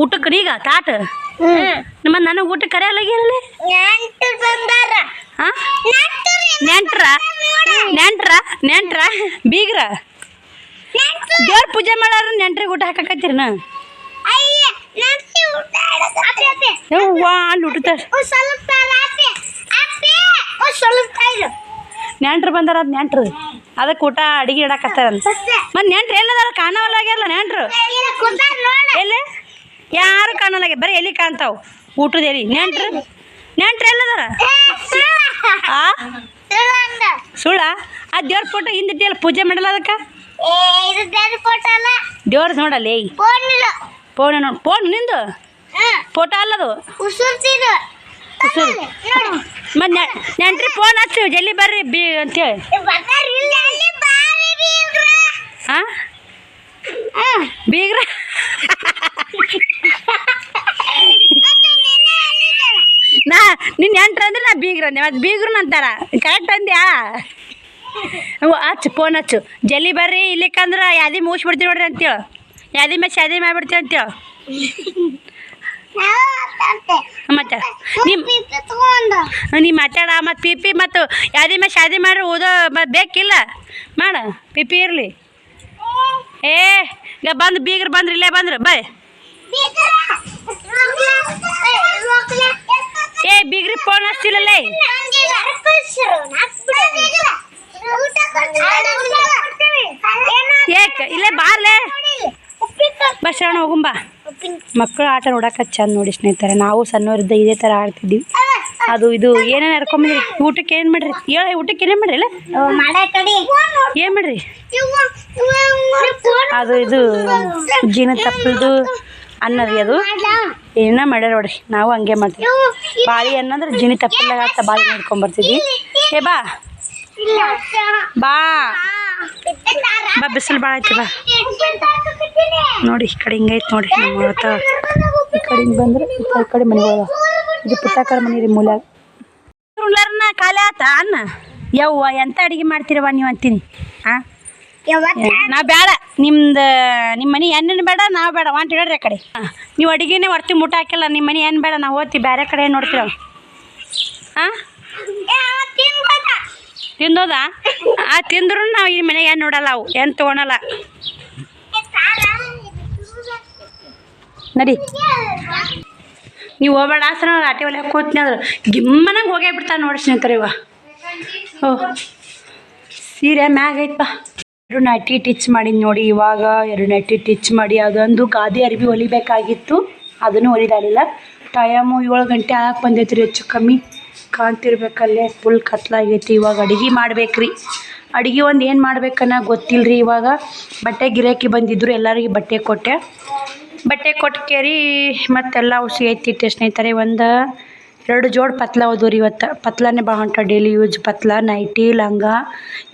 ಊಟಕ್ಕೆ ಈಗ ತಾಟ ನಮ್ಮ ನನಗೆ ಊಟಕ್ಕೆ ಕರೆಯಲ್ಲಾಗಿರಲಿ ನೆಂಟರು ಬಂದಾರ ಹಾಂ ನೆಂಟ್ರ ಬೀಗ್ರ ದೇವ್ರ ಪೂಜೆ ಮಾಡಾರ ನೆಂಟ್ರಿಗೆ ಊಟ ಹಾಕಕತ್ತೀರಿ ನಾ ಯವ್ವಾ ಅಲ್ಲಿ ಊಟದ ನೆಂಟ್ರು ಬಂದಾರ ಅದು ನೆಂಟ್ರು ಅದಕ್ಕೆ ಊಟ ಅಡಿಗೆ ಇಡಕತ್ತಾರ ಮತ್ತು ನೆಂಟ್ರು ಎಲ್ಲದಾರ ಕಾಣವಲ್ಲಾಗ್ಯಾರಲ್ಲ ನೆಂಟ್ರು ಎಲ್ಲೇ ಯಾರು ಕಾಣಲ್ಲಾಗ್ಯ ಬರೀ ಎಲ್ಲಿ ಕಾಣ್ತಾವ ಊಟದ ಎಲ್ಲಿ ನೆಂಟ್ರು ಎಲ್ಲದಾರ ಆ ಸುಳ್ಳ ಆ ದೇವ್ರ ಫೋಟೋ ಹಿಂದಿಟ್ಟಿಯಲ್ಲ ಪೂಜೆ ಮಾಡಲ್ಲ ಅದಕ್ಕೆ ದೇವ್ರ ನೋಡಲ್ಲ ಫೋನ್ ನೋಡಿ ಫೋನ್ ನಿಂದು ಫೋಟೋ ಅಲ್ಲದು ಮತ್ತು ನೆಂಟ್ರಿ ಫೋನ್ ಹಚ್ಚು ಜಲ್ದಿ ಬರ್ರಿ ಅಂತೇಳಿ ಹಾಂ ಬೀಗ್ರ ನಾ ನಿನ್ನ ನೆಂಟ್ರ ಅಂದ್ರೆ ನಾ ಬೀಗ್ರ ಅಂದೆ ಮತ್ತು ಬೀಗ್ರನ್ನ ಅಂತಾರ ಕರೆಕ್ಟ್ ಅಂದ್ಯಾ ಹಚ್ಚು ಫೋನ್ ಹಚ್ಚು ಜಲ್ದಿ ಬರ್ರಿ ಇಲ್ಲಿಕ್ಕಂದ್ರೆ ಯಾದಿ ಮುಗಿಸ್ಬಿಡ್ತೀವಿ ನೋಡ್ರಿ ಅಂತೇಳು ಯಾದಿ ಮೇಲೆ ಶಾದಿ ಮಾಡಿಬಿಡ್ತೀವಿ ಅಂತೇಳು ಮತ್ತೆ ನೀ ಮಾತಾಡ ಮತ್ತು ಪಿಪಿ ಮತ್ತು ಯಾದಿ ಮೇಲೆ ಶಾದಿ ಮಾಡ್ರಿ ಓದೋ ಮತ್ತು ಬೇಕಿಲ್ಲ ಮಾಡ ಪಿಪಿ ಇರಲಿ ಈಗ ಬಂದು ಬೀಗ್ರ ಬಂದ್ರಿ ಇಲ್ಲೇ ಬಂದ್ರು ಬಾಯ್ ಬೀಗ್ರಿ ಫೋನ್ ಹಚ್ತಿಲ್ಲಲ್ಲೇ ಏಕ ಇಲ್ಲೇ ಬಾರ್ಲೆ ಬಸ್ ಶ್ರವಣ ಹೋಗುಂಬಾ ಮಕ್ಕಳು ಆಟ ನೋಡಕ್ಕೆ ಚಂದ ನೋಡಿ ಸ್ನೇಹಿತರೆ ನಾವು ಸಣ್ಣವರಿದ್ದ ಇದೇ ಥರ ಆಡ್ತಿದ್ವಿ ಅದು ಇದು ಏನೇನು ಹರ್ಕೊಂಬಂದ್ರಿ ಊಟಕ್ಕೆ ಏನು ಮಾಡ್ರಿ ಹೇಳ ಊಟಕ್ಕೆ ಏನೇ ಮಾಡ್ರಿ ಇಲ್ಲ ಏನು ಮಾಡ್ರಿ ಅದು ಇದು ಜೀನ ತಪ್ಪಲ್ದು ಅನ್ನರಿ ಅದು ಏನ ಮಾಡ್ಯಾರ ನೋಡ್ರಿ ನಾವು ಹಂಗೆ ಮಾಡ್ತೀವಿ ಬಾಳಿ ಅನ್ನಂದ್ರೆ ಜೀನಿ ತಪ್ಪಲ್ಲಾಗ ಆಗ್ತಾ ಬಾಳಿ ಮಾಡ್ಕೊಂಬರ್ತಿದ್ವಿ ಬಾ ಬಾ ಬಾ ಬಿಸಿಲು ಭಾಳ ಐತಿ ಬಾ ನೋಡಿ ಈ ಕಡೆ ಹಿಂಗೈತೆ ನೋಡಿ ನಮ್ಮ ಈ ಕಡೆ ಹಿಂಗೆ ಬಂದ್ರೆ ಈ ಕಡೆ ಮನೆಗಳ ಇದು ಪುಟ್ಟಕ್ಕರ ಮನೆ ರೀ ಮೂಲ್ಯಾಗ ಉಳ್ಳಾರನ್ನ ಖಾಲಿ ಆತ ಅನ್ನ ಯವ್ವ ಎಂಥ ಅಡುಗೆ ಮಾಡ್ತೀರವ್ವ ನೀವು ಅಂತೀನಿ ಹಾಂ ನಾ ಬೇಡ ನಿಮ್ಮ ಮನೆ ಎಣ್ಣೆ ಬೇಡ ನಾವು ಬೇಡ ವಾಂಟ್ ಇಡೋರಿ ಆ ಕಡೆ ನೀವು ಅಡುಗೆನೇ ಹೊರ್ತಿ ಮುಟ್ಟ ಹಾಕಿಲ್ಲ ನಿಮ್ಮ ಮನೆ ಏನು ಬೇಡ ನಾವು ಓದ್ತೀವಿ ಬೇರೆ ಕಡೆ ಏನು ನೋಡ್ತೀರ ಹಾಂ ತಿಂದೋದಾ ತಿಂದ್ರು ನಾವು ಈ ಮನೆಗೆ ಏನು ನೋಡಲ್ಲ ಅವು ಏನು ತೊಗೊಳಲ್ಲ ನಡಿ ನೀವು ಹೋಗ್ಬೇಡ ಸರ ರಾಟಿ ಒಲೆ ಕೂತ್ನಿ ಅಂದ್ರೆ ಗಿಮ್ಮನಾಗ ಹೋಗೇ ಬಿಡ್ತಾನೆ ನೋಡಿ ಸ್ನೇಹಿತರೆ ಇವ ಓ ಸೀರೆ ಮ್ಯಾಗ ಐತಪ್ಪ 2 ನೈಟಿ ಟಿಚ್ ಮಾಡಿದ್ದು ನೋಡಿ ಇವಾಗ 2 ನೈಟಿ ಟಿಚ್ ಮಾಡಿ ಅದೊಂದು ಗಾದಿ ಅರಿವಿ ಹೊಲಿಬೇಕಾಗಿತ್ತು ಅದನ್ನು ಹೊಲಿದಾರಿಲ್ಲ ಟೈಮು 7 ಗಂಟೆ ಆಗಕ್ಕೆ ಬಂದೈತೆ ರೀ ಹೆಚ್ಚು ಕಮ್ಮಿ ಕಾಣ್ತಿರ್ಬೇಕಲ್ಲೇ ಫುಲ್ ಕತ್ಲಾಗೈತಿ ಇವಾಗ ಅಡುಗೆ ಮಾಡ್ಬೇಕ್ರಿ ಅಡುಗೆ ಒಂದು ಏನು ಮಾಡ್ಬೇಕನ್ನ ಗೊತ್ತಿಲ್ಲ ರೀ ಇವಾಗ ಬಟ್ಟೆ ಗಿರಾಕಿ ಬಂದಿದ್ರು ಎಲ್ಲರಿಗೆ ಬಟ್ಟೆ ಕೊಟ್ಟು ಕೇರಿ ಮತ್ತೆಲ್ಲ ಔಷಧಿ ಐತಿಟ್ಟೆ ಸ್ನೇಹಿತರೆ 1-2 ಜೋಡಿ ಪತ್ಲ ಹೋದವು ರೀ ಇವತ್ತು ಪತ್ಲನೇ ಭಾಳ ಹೊಂಟ ಡೈಲಿ ಯೂಸ್ ಪತ್ಲ ನೈಟಿ ಲಂಗ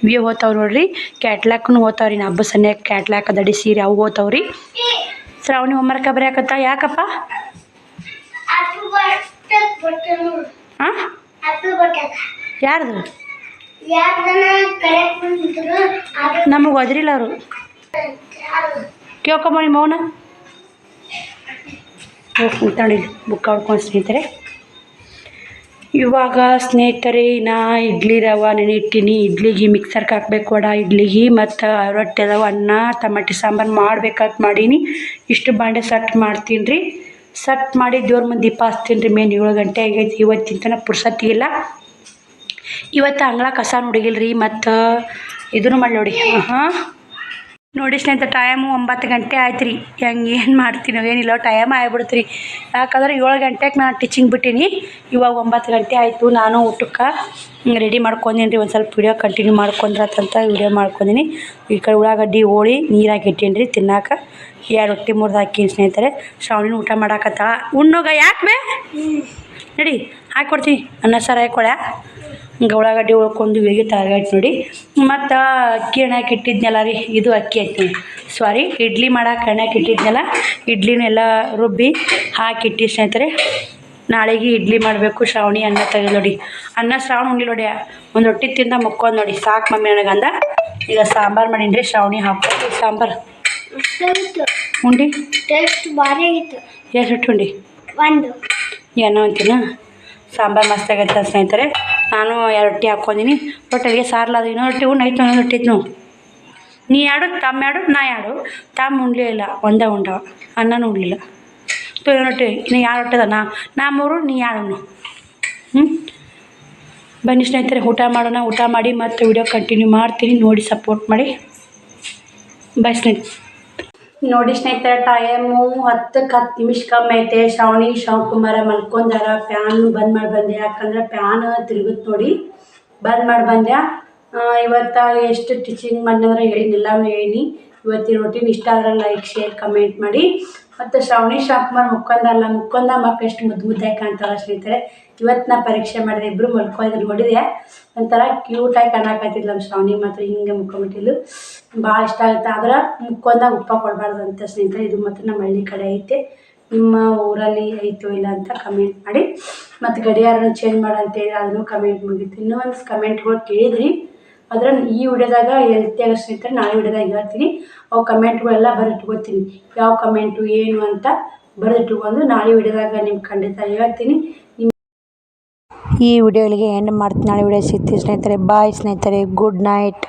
ಇವೇ ಹೋತಾವೆ ನೋಡ್ರಿ ಕ್ಯಾಟ್ಲಾಕ್ನು ಹೋತಾವ್ರಿ ನಾ ಹಬ್ಬ ಸನ್ಯಾಗ ಕ್ಯಾಟ್ಲಾಕ್ ದಡಿ ಸೀರೆ ಅವು ಹೋತಾವ್ರಿ ಶ್ರಾವಣಿ ಹೋಮ್ವರ್ಕ ಬರೆಯಾಕತ್ತ ಯಾಕಪ್ಪ ಹಾಂ ಯಾರ್ದು ನಮಗೆ ಒದ್ರಿಲ್ಲ ಅವರು ಕೇಳ್ಕೊಂಬ ನಿಮ್ಮ ಮೌನ ಹೋಗಿ ಕುಂತ್ಕೊಂಡಿಲ್ಲ ಬುಕ್ ಆಡ್ಕೊಂಡು ಸ್ನೇಹಿತರೆ ಇವಾಗ ಸ್ನೇಹಿತರೆ ನಾ ಇಡ್ಲಿ ರವೆ ನೆನಿಟ್ಟಿನಿ. ಇಡ್ಲಿಗೆ ಮಿಕ್ಸರ್ಗೆ ಹಾಕ್ಬೇಕು ವಡ ಇಡ್ಲಿಗೆ, ಮತ್ತು ರೊಟ್ಟಿ ಅದಾವ, ಅನ್ನ ಟಮಾಟಿ ಸಾಂಬಾರು ಮಾಡ್ಬೇಕಂತ ಮಾಡೀನಿ. ಇಷ್ಟು ಬಾಂಡೆ ಸಟ್ ಮಾಡ್ತೀನಿ ರೀ. ಸಟ್ ಮಾಡಿ ದೇವ್ರ ಮುಂದೆ ದೀಪ ಹಚ್ತೀನಿ ರೀ. ಮೇನ್ 7 ಗಂಟೆ ಆಗೈತಿ. ಇವತ್ತಿನ ತನಕ ಪುರ್ಸತ್ತಿಗಿಲ್ಲ. ಇವತ್ತು ಅಂಗಳ ಕಸ ನೋಡಿಗಿಲ್ಲ ರೀ. ಮತ್ತು ಇದನ್ನು ಮಾಡಿ ನೋಡಿ. ನೋಡಿ ಸ್ನೇಹಿತರೆ, ಟೈಮು 9 ಗಂಟೆ ಆಯ್ತು ರೀ. ಹೆಂಗೆ ಏನು ಮಾಡ್ತೀನಿ ಏನಿಲ್ಲ, ಟೈಮ್ ಆಗ್ಬಿಡ್ತು ರೀ. ಯಾಕಂದ್ರೆ 7 ಗಂಟೆಗೆ ನಾನು ಟೀಚಿಂಗ್ ಬಿಟ್ಟೀನಿ. ಇವಾಗ 9 ಗಂಟೆ ಆಯಿತು. ನಾನು ಊಟಕ್ಕೆ ರೆಡಿ ಮಾಡ್ಕೊಂಡೀನಿ ರೀ. ಒಂದು ಸ್ವಲ್ಪ ವಿಡಿಯೋ ಕಂಟಿನ್ಯೂ ಮಾಡ್ಕೊಂಡ್ರತ್ತಂತ ವಿಡಿಯೋ ಮಾಡ್ಕೊಂಡೀನಿ. ಈ ಕಡೆ ಉಳ್ಳಾಗಡ್ಡಿ ಹೋಳಿ ನೀರು ಹಾಕಿಟ್ಟೀನಿ ರೀ. ತಿನ್ನಾಕ 2 ರೊಟ್ಟಿ 3 ಹಾಕೀನಿ ಸ್ನೇಹಿತರೆ. ಶ್ರಾವಣಿನ ಊಟ ಮಾಡಾಕತ್ತಾಳ. ಉಣ್ಣೋಗ ಯಾಕೆ ಬೇ ನಡಿ ಹಾಕ್ಕೊಡ್ತೀನಿ. ಅನ್ನ ಸಾರು ಹಾಕ್ಕೊಳ. ಹಿಂಗೆ ಉಳ್ಳಾಗಡ್ಡಿ ಉಳ್ಕೊಂಡು ಇಳಿಗೆ ತರಗಟ್ಟು ನೋಡಿ. ಮತ್ತು ಅಕ್ಕಿ ಎಣ್ಣೆಗೆ ಇಟ್ಟಿದ್ನಲ್ಲ ರೀ, ಇದು ಅಕ್ಕಿ ಐತಿ ಸಾರಿ ಇಡ್ಲಿ ಮಾಡಕ್ಕೆ ಎಣ್ಣೆಗೆ ಇಟ್ಟಿದ್ನಲ್ಲ, ಇಡ್ಲಿನೆಲ್ಲ ರುಬ್ಬಿ ಹಾಕಿಟ್ಟು ಸ್ನೇಹಿತರೆ. ನಾಳೆಗೆ ಇಡ್ಲಿ ಮಾಡಬೇಕು. ಶ್ರಾವಣಿ ಅನ್ನ ತೆಗೆದು ನೋಡಿ. ಅನ್ನ ಶ್ರಾವಣ ಉಂಡಿ ನೋಡಿ. ಒಂದು ರೊಟ್ಟಿ ತಿಂದ ಮುಕ್ಕೊಂಡು ನೋಡಿ. ಸಾಕು ಮಮ್ಮಿ ನನಗಂದ. ಈಗ ಸಾಂಬಾರು ಮಾಡೀನಿ ರೀ. ಶ್ರಾವಣಿ ಹಾಕ್ಬೇಕು ಸಾಂಬಾರು ಉಂಡಿ. ಟೇಸ್ಟ್ ಭಾರಿ ಆಗಿತ್ತು. ಎಷ್ಟು ರೊಟ್ಟಿ ಉಂಡಿ? 1 ಏನೋ ಅಂತೀನ. ಸಾಂಬಾರು ಮಸ್ತ್ ಆಗೈತೆ ಸ್ನೇಹಿತರೆ. ನಾನು 2 ರೊಟ್ಟಿ ಹಾಕ್ಕೊಂಡಿನಿ. ರೊಟ್ಟಿಗೆ ಸಾರ್ಲ ಅದು ಇನ್ನೊಂದು ರೊಟ್ಟಿ ಉಂಡು ಐತೆ. ಇನ್ನೊಂದು ರೊಟ್ಟಿ ಇತ್ತು ನೀ ಯಾಡು ತಮ್ಮ ಯಾಡು ನಾ ಯಾಡು. ತಮ್ಮ ಉಣ್ಲೇ ಇಲ್ಲ, ಒಂದೇ ಉಂಡವ. ಅನ್ನನೂ ಉಣ್ಲಿಲ್ಲ. ಇನ್ನೊಂದು ರೊಟ್ಟಿ ಇನ್ನು 2 ರೊಟ್ಟಿ ಅದ. ನಾ 3 ನೀ 2 ಬನ್ನಿ ಸ್ನೇಹಿತರೆ, ಊಟ ಮಾಡೋಣ. ಊಟ ಮಾಡಿ ಮತ್ತು ವಿಡಿಯೋ ಕಂಟಿನ್ಯೂ ಮಾಡ್ತೀನಿ. ನೋಡಿ ಸಪೋರ್ಟ್ ಮಾಡಿ. ಬಾಯ್ ಸ್ನೇಹಿತರೆ. ನೋಡಿ ಸ್ನೇಹಿತರೆ, ಟೈಮು 10ಕ್ಕೆ 10 ನಿಮಿಷ ಕಮ್ಮಿ ಐತೆ. ಶ್ರಾವಣಿ ಶಿವಕುಮಾರ ಮಲ್ಕೊಂಡಾರ. ಫ್ಯಾನ್ ಬಂದ್ ಮಾಡಿ ಬಂದೆ. ಯಾಕಂದ್ರೆ ಫ್ಯಾನ್ ತಿರುಗುತ್ತೆ ನೋಡಿ. ಬಂದ್ ಮಾಡಿ ಬಂದೆ. ಇವತ್ತು ಎಷ್ಟು ಟೀಚಿಂಗ್ ಮಾಡಿದ್ರೆ ಎಲ್ಲನೂ ಹೇಳೀನಿ. ಇವತ್ತಿನ ರೊಟೀನ್ ಇಷ್ಟ ಆದ್ರೆ ಲೈಕ್ ಶೇರ್ ಕಮೆಂಟ್ ಮಾಡಿ. ಮತ್ತು ಶ್ರಾವಣಿ ಶಿವಕುಮಾರ್ ಮುಕ್ಕೊಂದ ಮಕ್ಕಳು ಎಷ್ಟು ಮುದ್ದಾಗಿ ಕಾಣ್ತಾರ ಸ್ನೇಹಿತರೆ. ಇವತ್ತು ನಾ ಪರೀಕ್ಷೆ ಮಾಡಿದೆ. ಇಬ್ಬರು ಮಲ್ಕೊಂಡಿದ್ರು ನೋಡಿದೆ. ಒಂಥರ ಕ್ಯೂಟಾಗಿ ಕಾಣಕತ್ತಿದ್ಲು ನಮ್ಮ ಶ್ರಾವಣಿ. ಮಾತ್ರ ಹಿಂಗೆ ಮುಕ್ಕೊಂಬಿಟ್ಟಿದ್ಲು. ಭಾಳ ಇಷ್ಟ ಆಗುತ್ತೆ. ಆದ್ರೆ ಮುಕ್ಕೊಂದಾಗ ಉಪ್ಪ ಕೊಡಬಾರ್ದು ಅಂತ ಸ್ನೇಹಿತರೆ. ಇದು ಮಾತ್ರ ನಮ್ಮ ಹಳ್ಳಿ ಕಡೆ ಐತೆ. ನಿಮ್ಮ ಊರಲ್ಲಿ ಐತೋ ಇಲ್ಲ ಅಂತ ಕಮೆಂಟ್ ಮಾಡಿ. ಮತ್ತು ಗಡಿಯಾರನ್ನು ಚೇಂಜ್ ಮಾಡಂತೇಳಿ ಅದನ್ನು ಕಮೆಂಟ್ ಮುಗೀತು. ಇನ್ನೂ ಒಂದು ಕಮೆಂಟ್ಗಳು ಕೇಳಿದ್ರಿ. ಆದರೆ ಈ ವಿಡಿಯೋದಾಗ ಹೇಳ್ತೇವೆ ಸ್ನೇಹಿತರೆ. ನಾಳೆ ವಿಡಿಯೋದಾಗ ಹೇಳ್ತೀನಿ. ಅವು ಕಮೆಂಟ್ಗಳೆಲ್ಲ ಬರೆದಿಟ್ಕೋತೀನಿ. ಯಾವ ಕಮೆಂಟು ಏನು ಅಂತ ಬರೆದಿಟ್ಕೊಂಡು ನಾಳೆ ವಿಡಿಯೋದಾಗ ನಿಮ್ಗೆ ಖಂಡಿತ ಹೇಳ್ತೀನಿ. ಈ ವಿಡಿಯೋಗಳಿಗೆ ಎಂಡ್ ಮಾಡ್ತೀನಿ. ನಾಳೆ ವಿಡಿಯೋ ಸಿಗ್ತೀವಿ ಸ್ನೇಹಿತರೆ. ಬಾಯ್ ಸ್ನೇಹಿತರೆ. Good night.